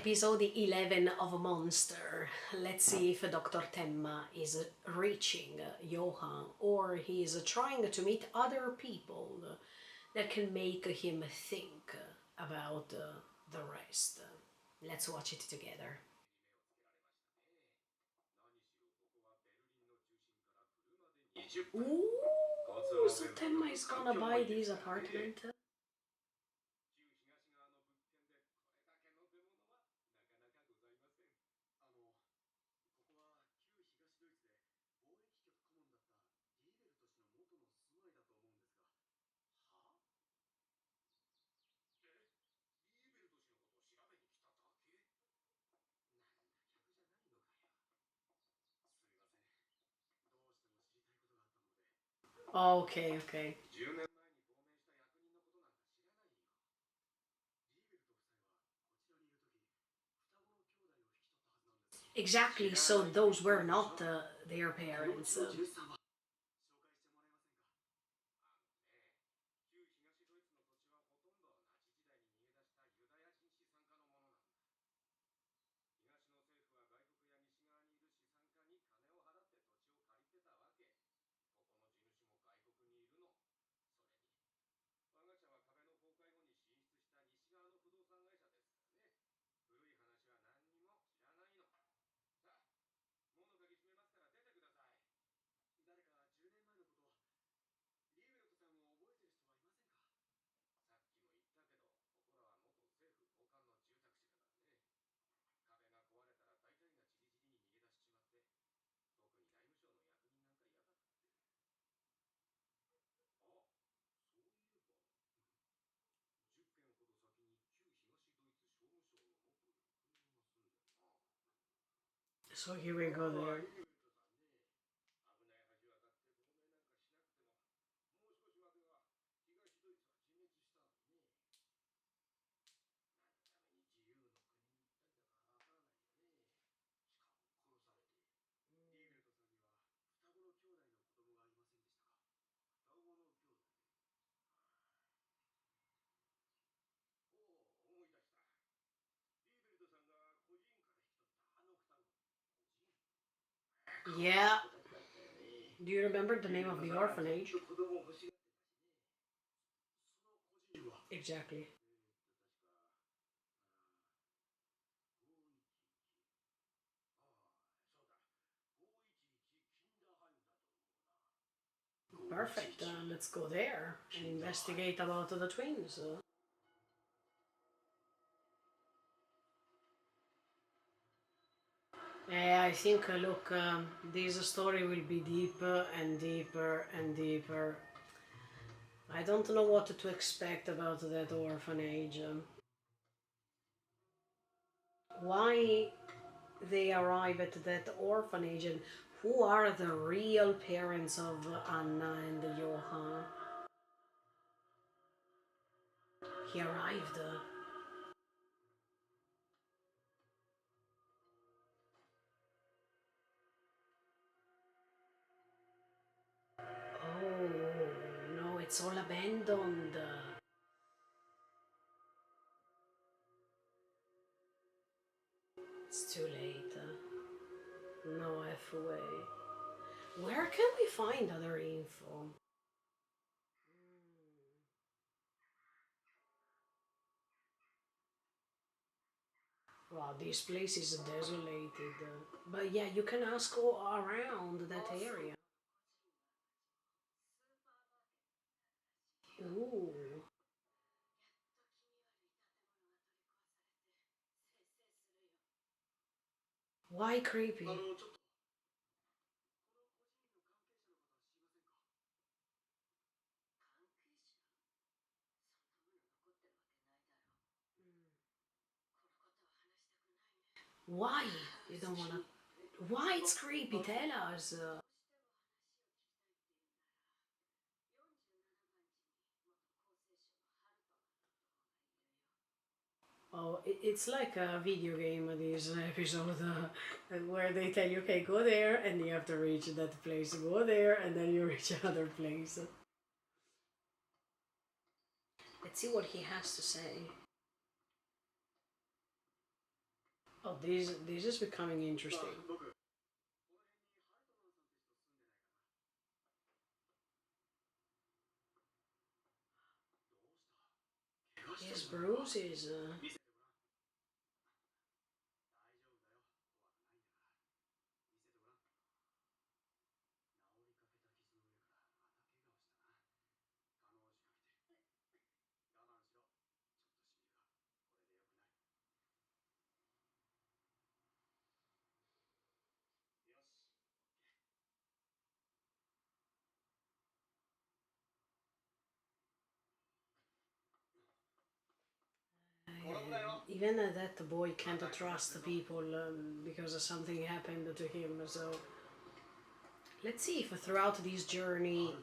episode 11 of Monster. Let's see if Dr. Temma is reaching Johan or he is trying to meet other people that can make him think about the rest. Let's watch it together. Ooh, so Temma is gonna buy this apartment. Okay, okay. Exactly, so those were not their parents. So here we go there. Yeah. Do you remember the name of the orphanage? Exactly. Perfect. Let's go there and investigate about the twins. I think, look, this story will be deeper and deeper and deeper. I don't know what to expect about that orphanage. Why they arrive at that orphanage and who are the real parents of Anna and Johan? He arrived. Oh, no, it's all abandoned. It's too late. No F way. Where can we find other info? Wow, this place is desolated. But yeah, you can ask all around that area. Ooh. Why creepy? Why? You don't wanna... Why it's creepy? Tell us. Oh, it's like a video game, this episode, where they tell you, okay, go there, and you have to reach that place. Go there, and then you reach another place. Let's see what he has to say. Oh, this is becoming interesting. His bruises. Even that the boy can't trust the people because of something happened to him. So let's see if throughout this journey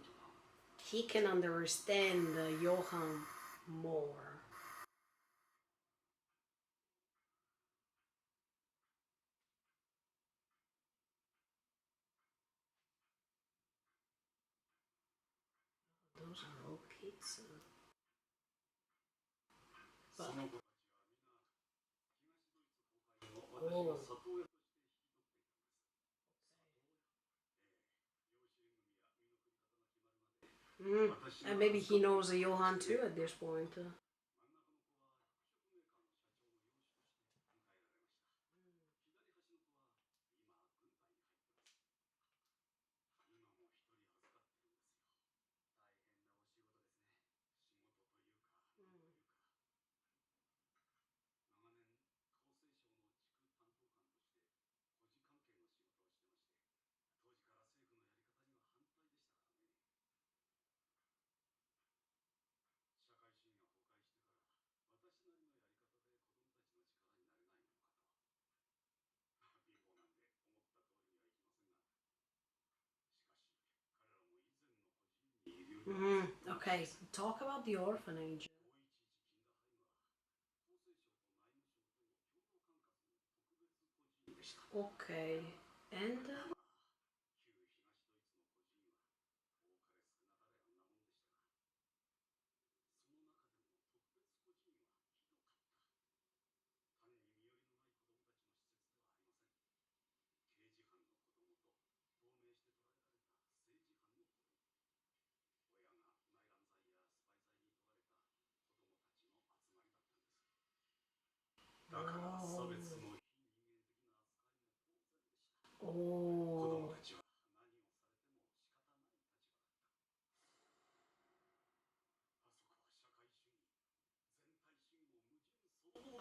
he can understand Johann more. Those are all kids. But, oh. Mm. And maybe he knows Johann too at this point. Okay, talk about the orphanage. Okay, and oh,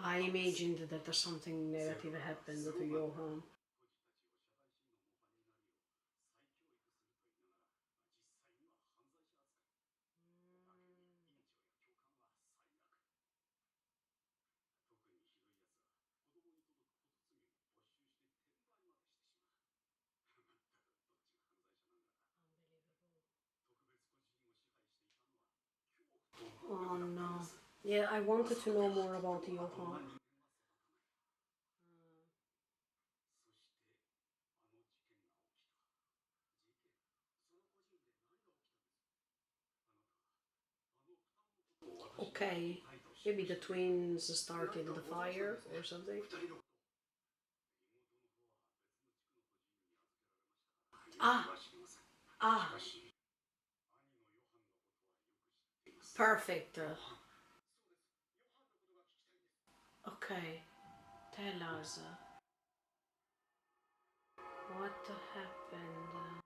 I imagined that something negative happened to Johan. Oh no. Yeah, I wanted to know more about Johan. Okay, maybe the twins started the fire or something. Ah, ah, perfect. Okay, tell us what happened.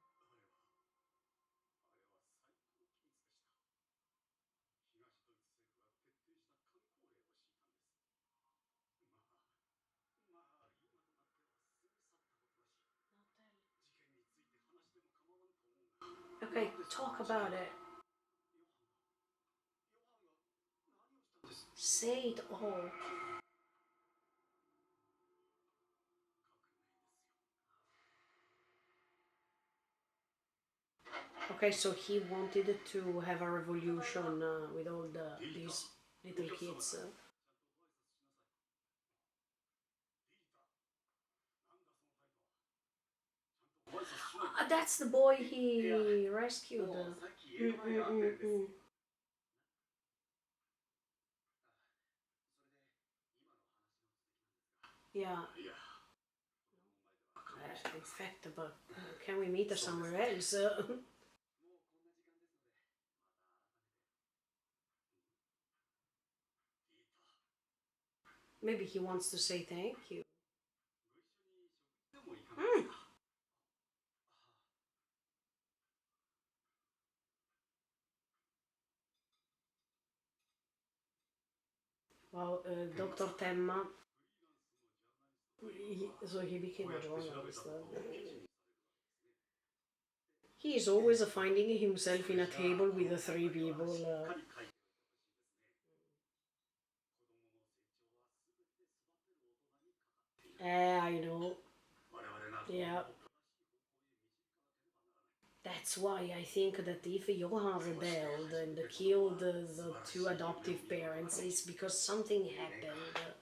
Okay, talk about it. Say it all. Okay, so he wanted to have a revolution with all these little kids. That's the boy he rescued. Mm. Yeah. In fact, but can we meet her somewhere else? Maybe he wants to say thank you. Hmm. Well, Dr. Temma, so he became a journalist. He is always finding himself in a table with the three people. I know. Yeah. That's why I think that if Johan rebelled and killed the two adoptive parents, it's because something happened.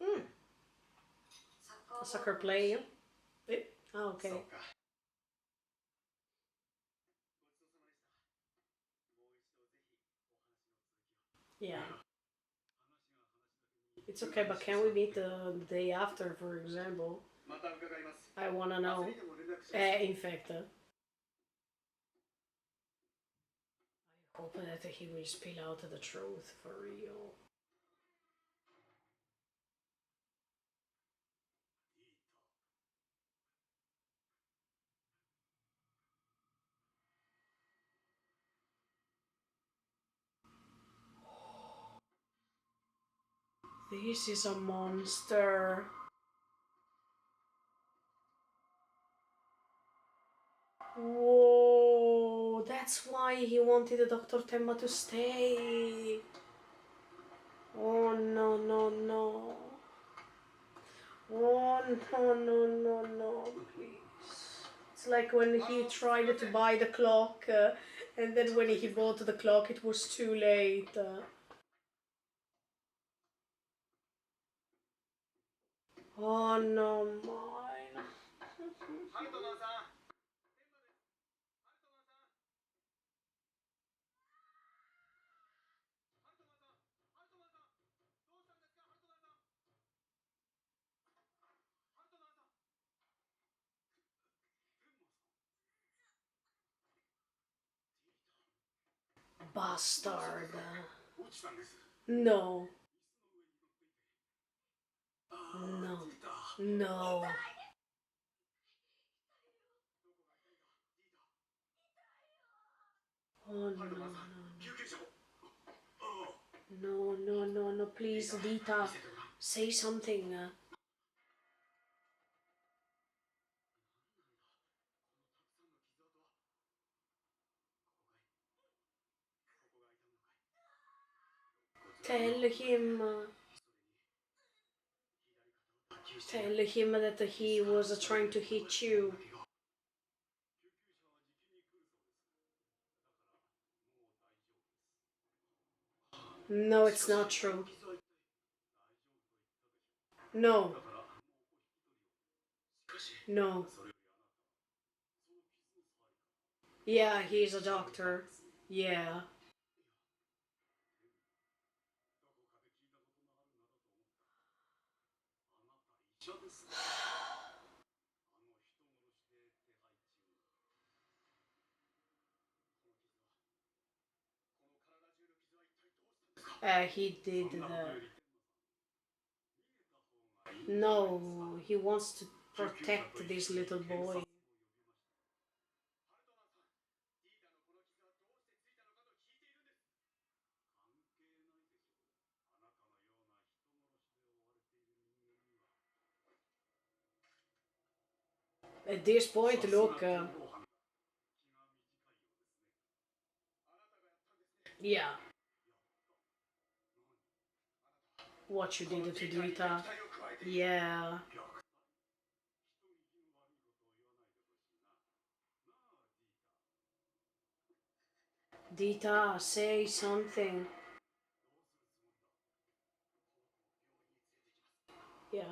Hmm. A soccer player? Eh, oh, okay. Yeah. It's okay, but can we meet the day after, for example? I wanna know. In fact, I hope that he will spill out the truth for real. This is a monster. Whoa, that's why he wanted Dr. Temma to stay. Oh no, no, no. Oh no, no, no, no, please. It's like when he tried to buy the clock, and then when he bought the clock, it was too late. Oh no, mine. Bastard. No, no, no. Oh no, no, no, no, no, no, please, Dita, say something. Tell him, tell him that he was trying to hit you. No, it's not true. No, no. Yeah, he's a doctor. Yeah. He did the. No, he wants to protect this little boy. At this point, look. Yeah, what you did to Dita. Yeah. Dita, say something. Yeah.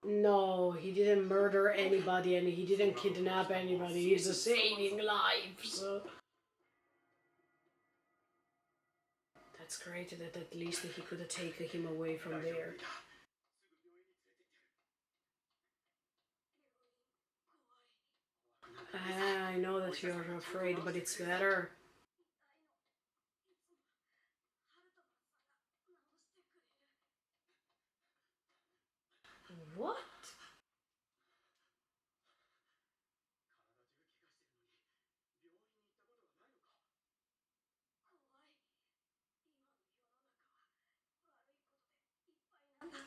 No, he didn't murder anybody and he didn't kidnap anybody. He's saving lives. it's great that at least he could have taken him away from there. I know that you're afraid, but it's better. What?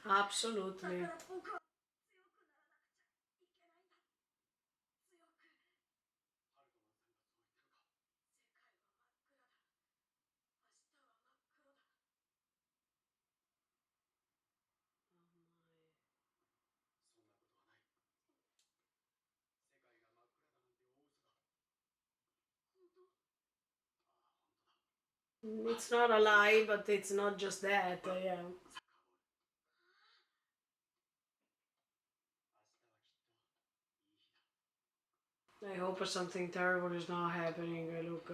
Absolutely. It's not a lie, but it's not just that. Yeah. I hope something terrible is not happening. Look,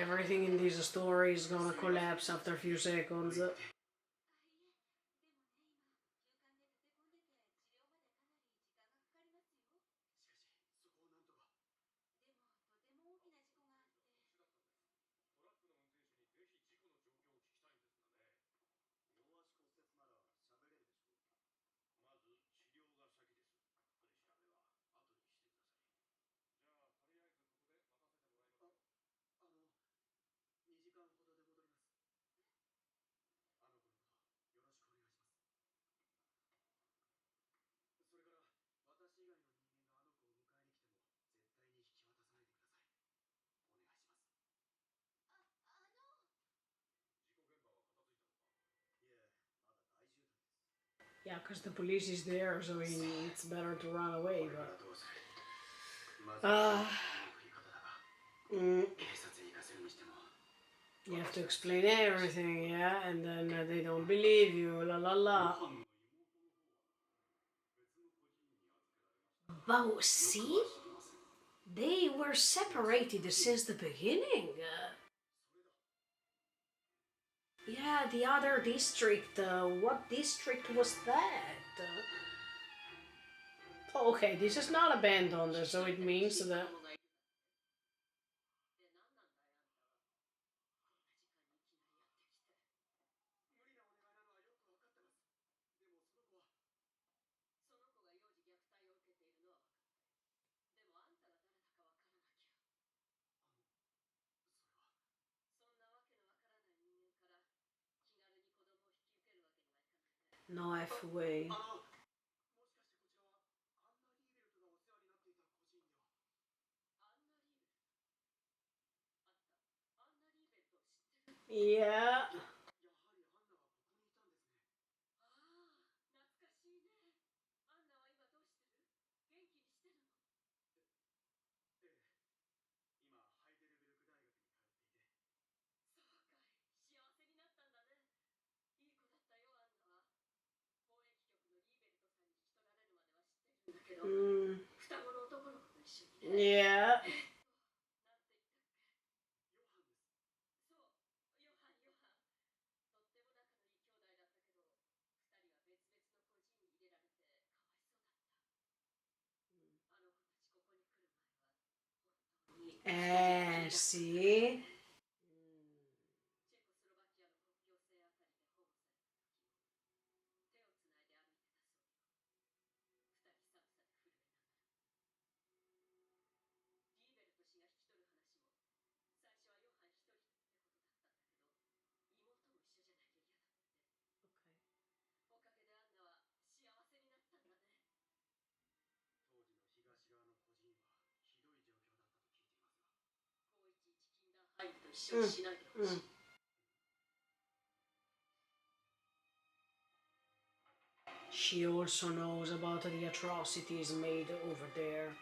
everything in this story is gonna collapse after a few seconds. Yeah, because the police is there, so it's better to run away. But mm, you have to explain everything, yeah, and then they don't believe you. La la la. But see, they were separated since the beginning. Yeah, the other district. What district was that? Okay, this is not abandoned, so it means that. No F way. Yeah. Mm. Yeah. See? Mm. She also knows about the atrocities made over there.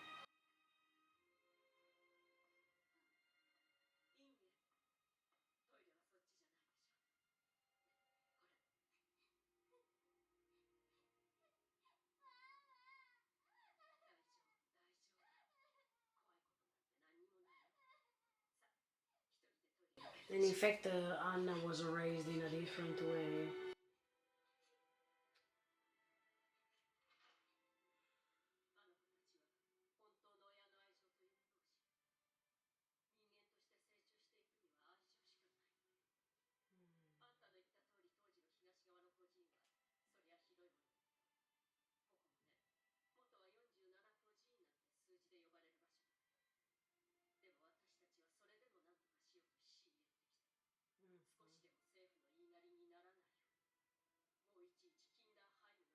And in fact, Anna was raised in a different way.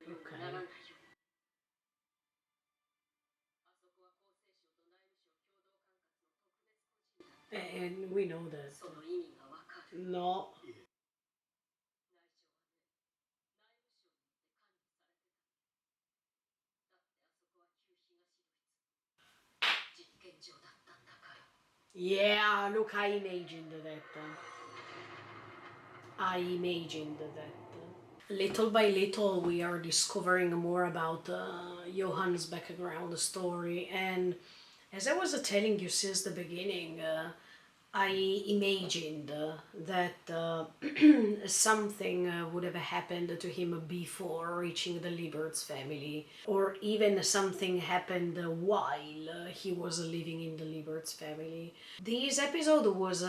Okay. And we know that. No. Yeah, look, I imagined that. I imagined that. Little by little, we are discovering more about Johan's background story, and as I was telling you since the beginning, I imagined that something would have happened to him before reaching the Liberts family, or even something happened while he was living in the Liberts family. This episode was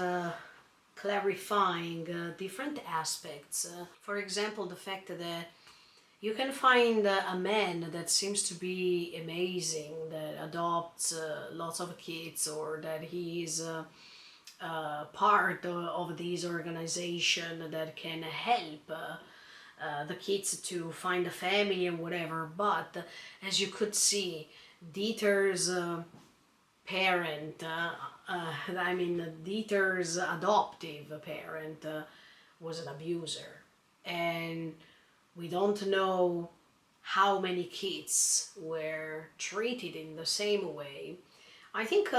clarifying different aspects. For example, the fact that you can find a man that seems to be amazing, that adopts lots of kids, or that he is part of this organization that can help the kids to find a family and whatever. But as you could see, Dieter's parent, Dieter's adoptive parent, was an abuser. And we don't know how many kids were treated in the same way. I think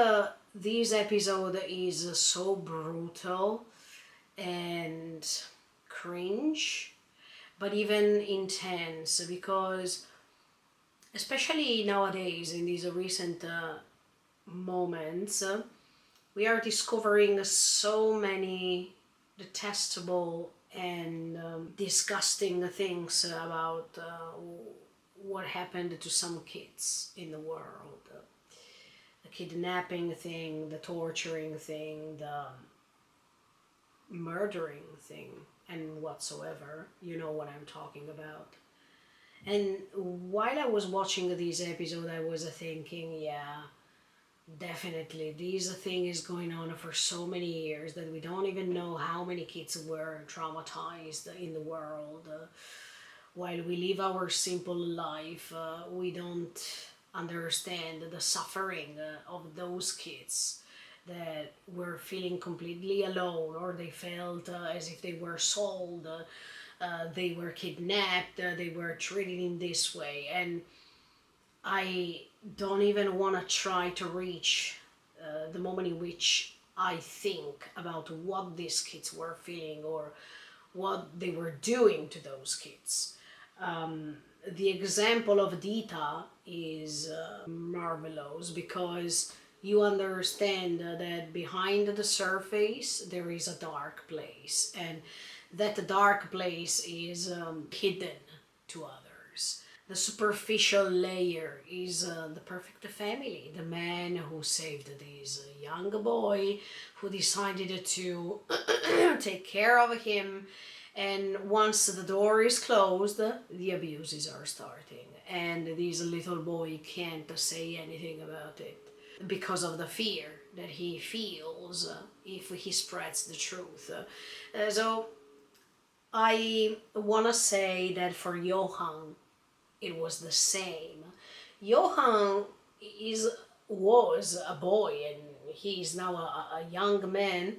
this episode is so brutal and cringe, but even intense, because especially nowadays in these recent moments, we are discovering so many detestable and disgusting things about what happened to some kids in the world. The kidnapping thing, the torturing thing, the murdering thing, and whatsoever. You know what I'm talking about. And while I was watching this episode, I was thinking, yeah, definitely, this thing is going on for so many years that we don't even know how many kids were traumatized in the world. While we live our simple life, we don't understand the suffering of those kids that were feeling completely alone, or they felt as if they were sold, they were kidnapped, they were treated in this way. And I don't even want to try to reach the moment in which I think about what these kids were feeling or what they were doing to those kids. The example of Dita is marvelous, because you understand that behind the surface there is a dark place, and that dark place is hidden to others. The superficial layer is the perfect family, the man who saved this young boy, who decided to take care of him, and once the door is closed, the abuses are starting, and this little boy can't say anything about it because of the fear that he feels if he spreads the truth. So I want to say that for Johan, it was the same. Johan is was a boy, and he is now a young man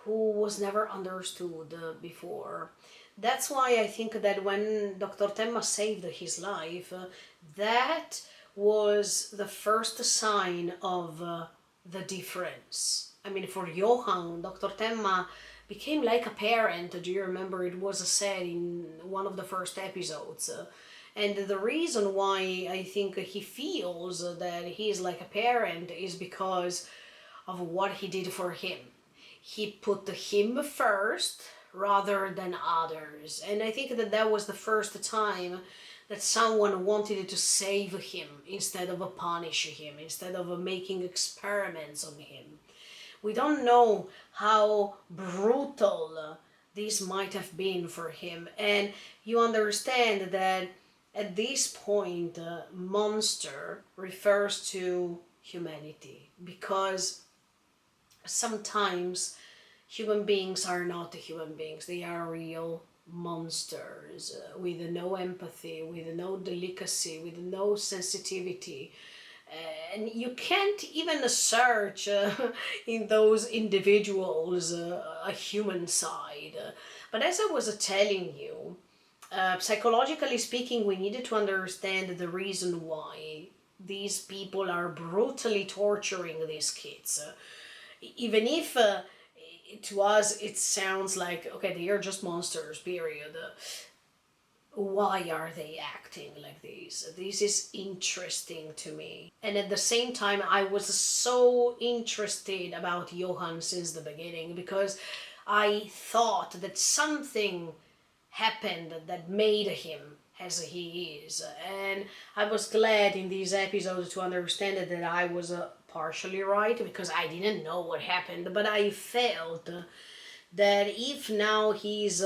who was never understood before. That's why I think that when Dr. Temma saved his life, that was the first sign of the difference. I mean, for Johan, Dr. Temma became like a parent. Do you remember? It was said in one of the first episodes. And the reason why I think he feels that he is like a parent is because of what he did for him. he put him first rather than others. And I think that that was the first time that someone wanted to save him instead of punish him, instead of making experiments on him. We don't know how brutal this might have been for him. And you understand that at this point, monster refers to humanity, because sometimes human beings are not human beings, they are real monsters with no empathy, with no delicacy, with no sensitivity. And you can't even search in those individuals a human side. But as I was telling you, psychologically speaking, we needed to understand the reason why these people are brutally torturing these kids. Even if to us it sounds like, okay, they are just monsters, period. Why are they acting like this? This is interesting to me. And at the same time, I was so interested about Johann since the beginning, because I thought that something happened that made him as he is. And I was glad in these episodes to understand that I was partially right, because I didn't know what happened, but I felt that if now he's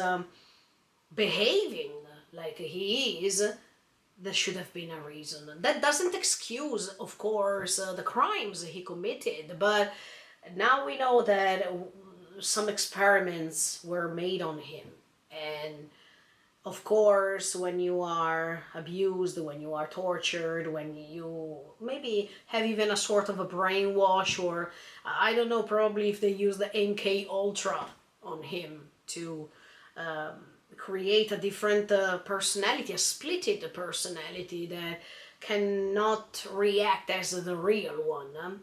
behaving like he is, there should have been a reason. That doesn't excuse, of course, the crimes he committed, but now we know that some experiments were made on him. And of course, when you are abused, when you are tortured, when you maybe have even a sort of a brainwash, or I don't know, probably if they use the MK Ultra on him to create a different personality, a splitted personality that cannot react as the real one.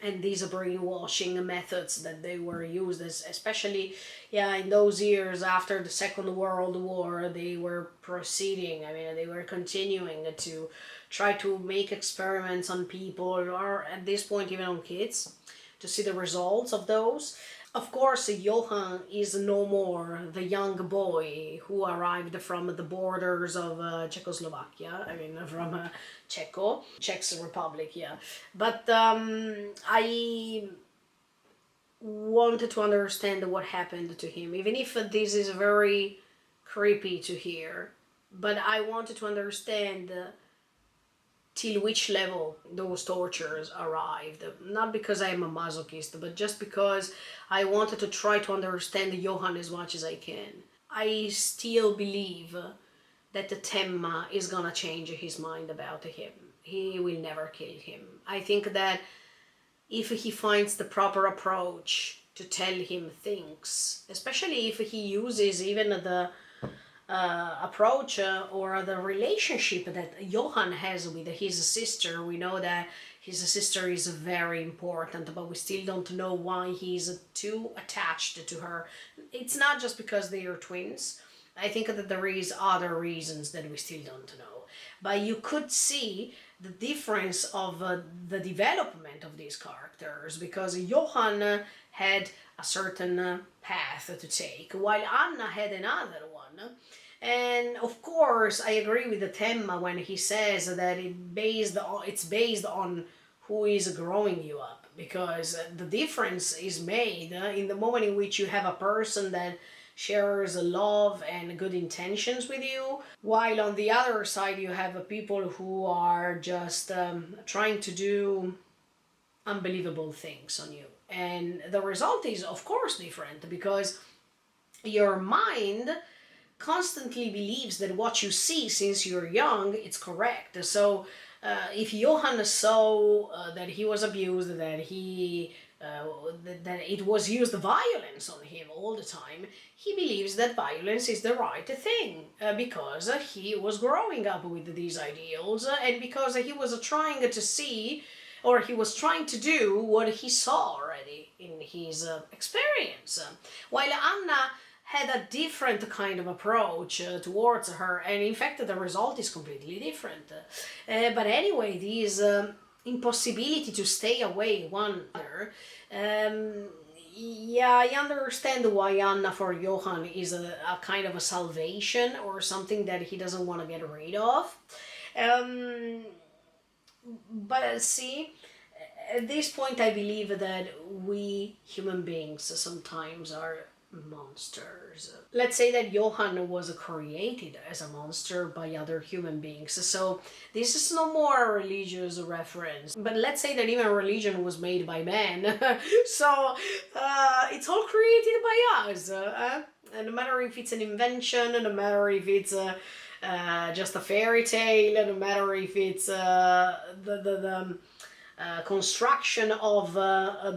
And these brainwashing methods that they were used, especially in those years after the Second World War, they were proceeding. I mean, they were continuing to try to make experiments on people, or at this point even on kids, to see the results of those. Of course, Johann is no more the young boy who arrived from the borders of Czechoslovakia, I mean, from Czech Republic, yeah. But I wanted to understand what happened to him, even if this is very creepy to hear. But I wanted to understand till which level those tortures arrived. Not because I am a masochist, but just because I wanted to try to understand Johann as much as I can. I still believe that the Temma is gonna change his mind about him. He will never kill him. I think that if he finds the proper approach to tell him things, especially if he uses even the approach or the relationship that Johann has with his sister. We know that his sister is very important, but we still don't know why he's too attached to her. It's not just because they are twins. I think that there is other reasons that we still don't know. But you could see the difference of the development of these characters, because Johann had a certain path to take, while Anna had another one. And of course, I agree with the Temma when he says that it's based on who is growing you up, because the difference is made in the moment in which you have a person that shares love and good intentions with you, while on the other side you have people who are just trying to do unbelievable things on you. And the result is, of course, different, because your mind constantly believes that what you see since you're young, it's correct. So if Johann saw that he was abused, that that it was used violence on him all the time, he believes that violence is the right thing, because he was growing up with these ideals, and because he was trying to see, or he was trying to do what he saw already in his experience. While Anna had a different kind of approach towards her, and in fact the result is completely different. But anyway, this impossibility to stay away one another, Yeah, I understand why Anna for Johan is a kind of a salvation or something that he doesn't want to get rid of. Um, but see, at this point, I believe that we human beings sometimes are monsters. Let's say that Johann was created as a monster by other human beings. So this is no more a religious reference. But let's say that even religion was made by man. So it's all created by us. And no matter if it's an invention, no matter if it's just a fairy tale, no matter if it's the construction of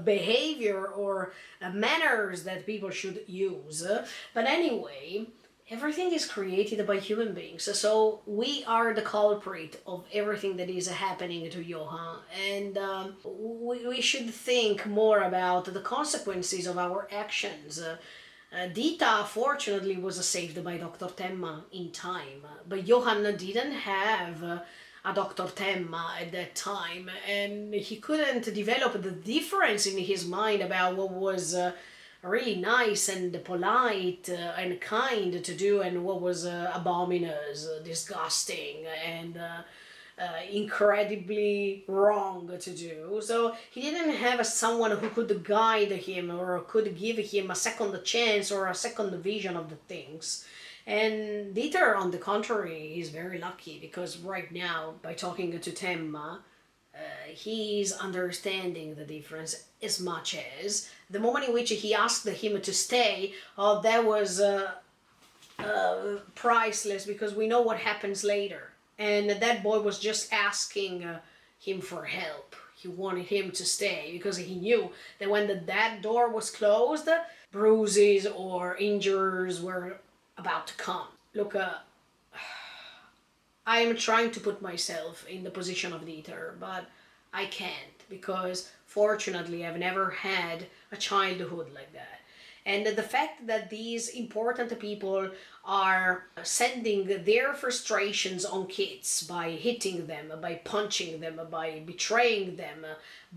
behavior or manners that people should use. But anyway, everything is created by human beings, so we are the culprit of everything that is happening to Johan, and we should think more about the consequences of our actions. Dita fortunately was saved by Dr. Temma in time, but Johan didn't have a Dr. Temma at that time, and he couldn't develop the difference in his mind about what was really nice and polite and kind to do and what was abominous, disgusting, and incredibly wrong to do. So he didn't have someone who could guide him or could give him a second chance or a second vision of the things. And Dieter, on the contrary, is very lucky because right now, by talking to Temma, he's understanding the difference as much as the moment in which he asked him to stay. Oh, that was priceless because we know what happens later. And that boy was just asking him for help. He wanted him to stay because he knew that when that door was closed, bruises or injuries were about to come. Look, I am trying to put myself in the position of Dieter, but I can't because fortunately I've never had a childhood like that. And the fact that these important people are sending their frustrations on kids by hitting them, by punching them, by betraying them,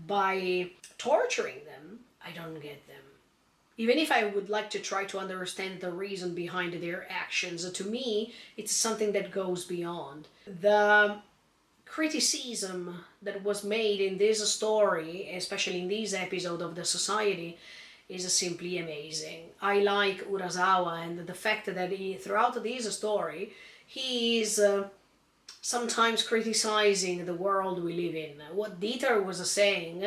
by torturing them, I don't get them. Even if I would like to try to understand the reason behind their actions, to me, it's something that goes beyond. The criticism that was made in this story, especially in this episode of the Society, is simply amazing. I like Urasawa and the fact that throughout this story, he is sometimes criticizing the world we live in. What Dieter was saying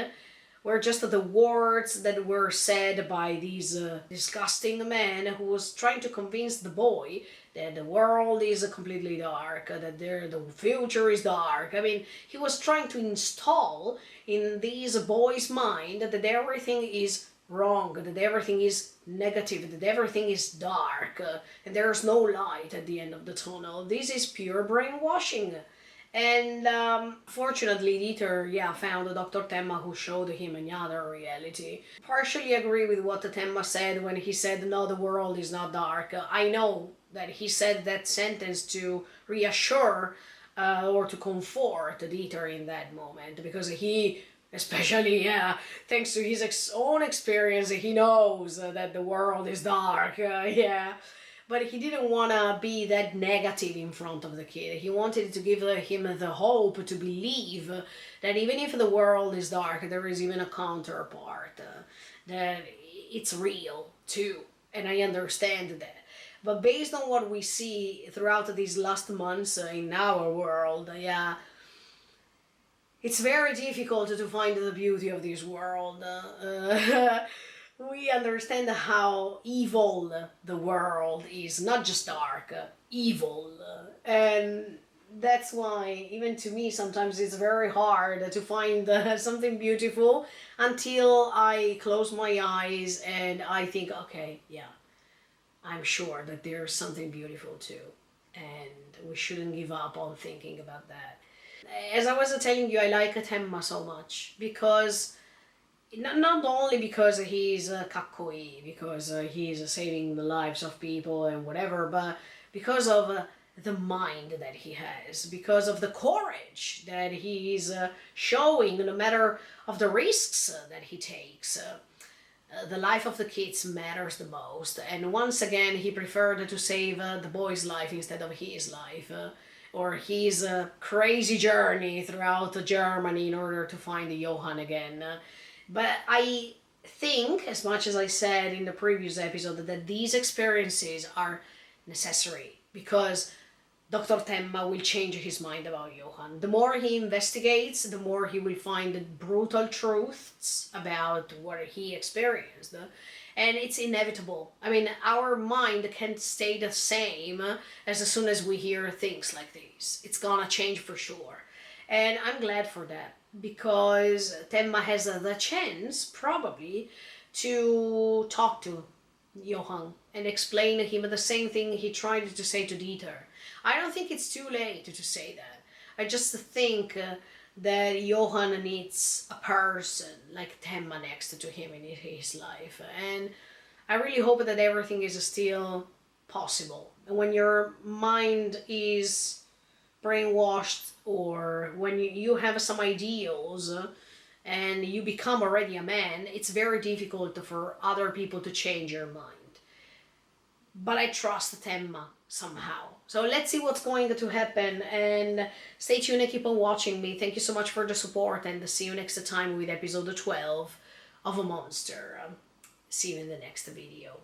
were just the words that were said by these disgusting men who was trying to convince the boy that the world is completely dark, that the future is dark. I mean, he was trying to install in this boy's mind that everything is wrong, that everything is negative, that everything is dark, and there's no light at the end of the tunnel. This is pure brainwashing. And fortunately, Dieter, found Dr. Temma who showed him another reality. Partially agree with what Temma said when he said, no, the world is not dark. I know that he said that sentence to reassure or to comfort Dieter in that moment, because he, especially, thanks to his own experience, he knows that the world is dark, But he didn't want to be that negative in front of the kid. He wanted to give him the hope to believe that even if the world is dark, there is even a counterpart, that it's real too. And I understand that. But based on what we see throughout these last months in our world, it's very difficult to find the beauty of this world. We understand how evil the world is, not just dark, evil. And that's why, even to me, sometimes it's very hard to find something beautiful until I close my eyes and I think, okay, I'm sure that there's something beautiful too. And we shouldn't give up on thinking about that. As I was telling you, I like Temma so much because not only because he's kakkoi, because he's saving the lives of people and whatever, but because of the mind that he has, because of the courage that he's showing, no matter of the risks that he takes. the life of the kids matters the most. And once again, he preferred to save the boy's life instead of his life, or his crazy journey throughout Germany in order to find Johann again. But I think, as much as I said in the previous episode, that these experiences are necessary because Dr. Temma will change his mind about Johann. The more he investigates, the more he will find the brutal truths about what he experienced. And it's inevitable. I mean, our mind can't stay the same as soon as we hear things like these. It's gonna change for sure. And I'm glad for that because Temma has the chance, probably, to talk to Johann and explain to him the same thing he tried to say to Dieter. I don't think it's too late to say that. I just think that Johann needs a person like Temma next to him in his life. And I really hope that everything is still possible. And when your mind is brainwashed or when you have some ideals and you become already a man, it's very difficult for other people to change your mind. But I trust Temma somehow. So let's see what's going to happen, and stay tuned and keep on watching me. Thank you so much for the support, and see you next time with episode 12 of A Monster. See you in the next video.